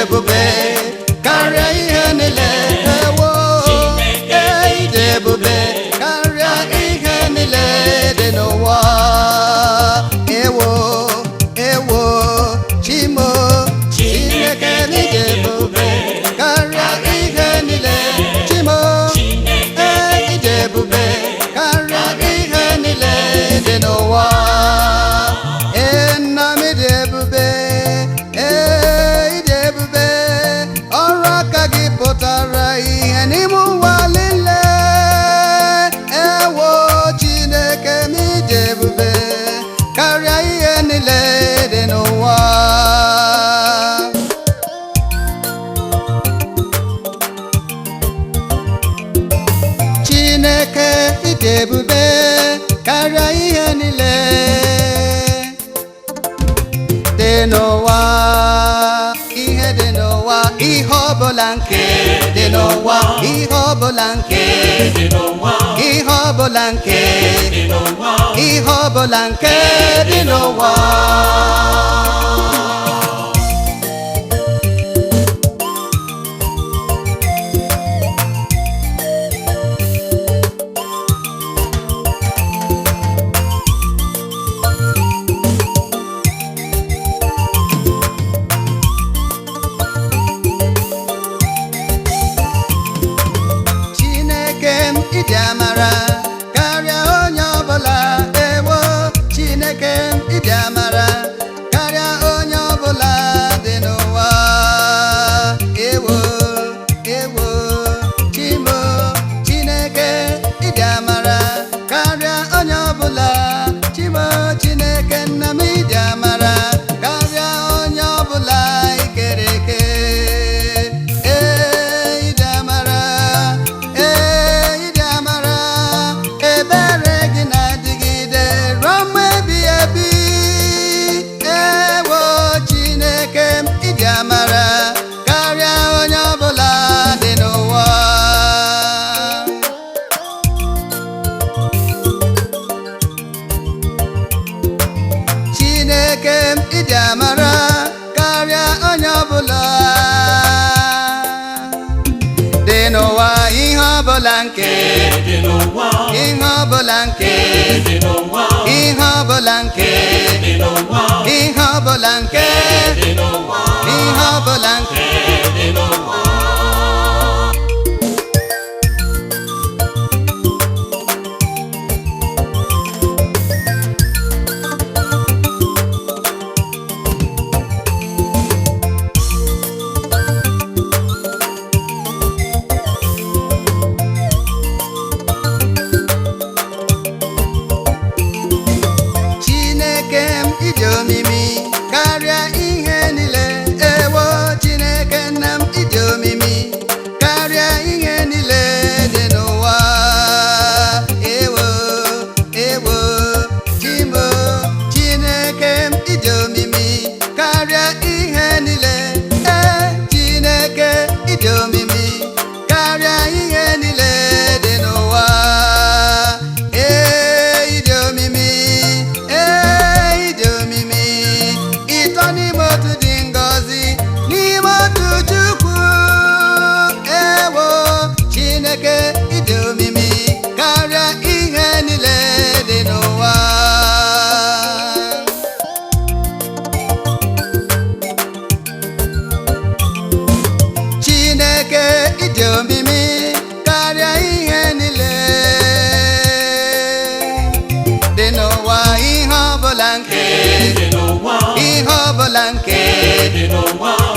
ebube karịa ihe niile ewo ịdị ebube karịa ihe niile dị n'ụwa ewo ewo chimo Chineke n'ịdị ebube karịa ihe niile chimo ịdị ebube karịa ihe niile dị n'ụwa nna m ịdị ebube ịdị ebube ọrụ aka gị pụtara ihe n'ime ụwa niile ewo Chineke m ịdị ebube karịa ihe niile dị n'ụwa Chineke ịdị ebube karịa ihe niile dị n'ụwa ihe dị n'ụwa ihe ọbụla nke dị n'ụwa ihe ọbụla nke dị n'ụwa ihe ọbụla nke dị n'ụwa ihe ọbụla nke dị n'ụwa ịdị amara karịa onye ọbụla ewo Chineke ịdị amara karịa onye ọbụla dị n'ụwa ewo ewo chimo Chineke ịdị amara karịa onye ọbụla chimo Chineke nna m ịdị amara karịa onye ọbụla ikere eke Chineke ịdị amara karịa onye ọbụla dị n'ụwa ihe ọbụla nke ihe ọbụla nke ihe ọbụla nke ihe ọbụla nke ihe ọbụla nke ịdị omimi karịa ihe niile ewo Chineke nna m ịdị omimi karịa ihe niile dị n'ụwa ewo ewo chimo Chineke m ịdị omimi karịa ihe niile Chineke ịdị omimi karịa ihe niile dị n'ụwa n'ime otu dị ngọzi n'ime otu Chukwu ewo Chineke ịdị omimi karịa ihe niile dị n'ụwa Chineke ịdị omimi karịa ihe niile dị n'ụwa ihe ọbụla nke ihe ọbụla nke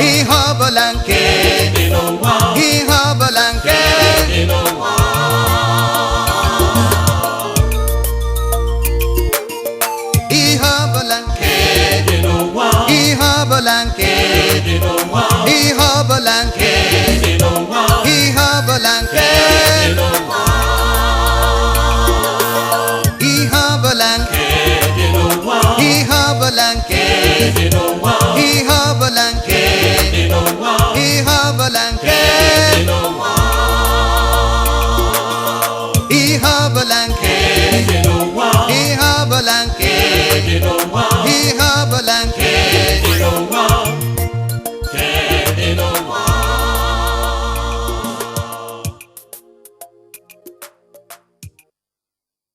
ihe ọbụla nke ihe ọbụla nke ihe ọbụla nke ihe ọbụla nke ihe ọbụla nke ihe ọbụla nke ihe ọbụla nke ihe ọbụla nke ihe ọbụla nke ihe ọbụla nke ihe ọbụla nke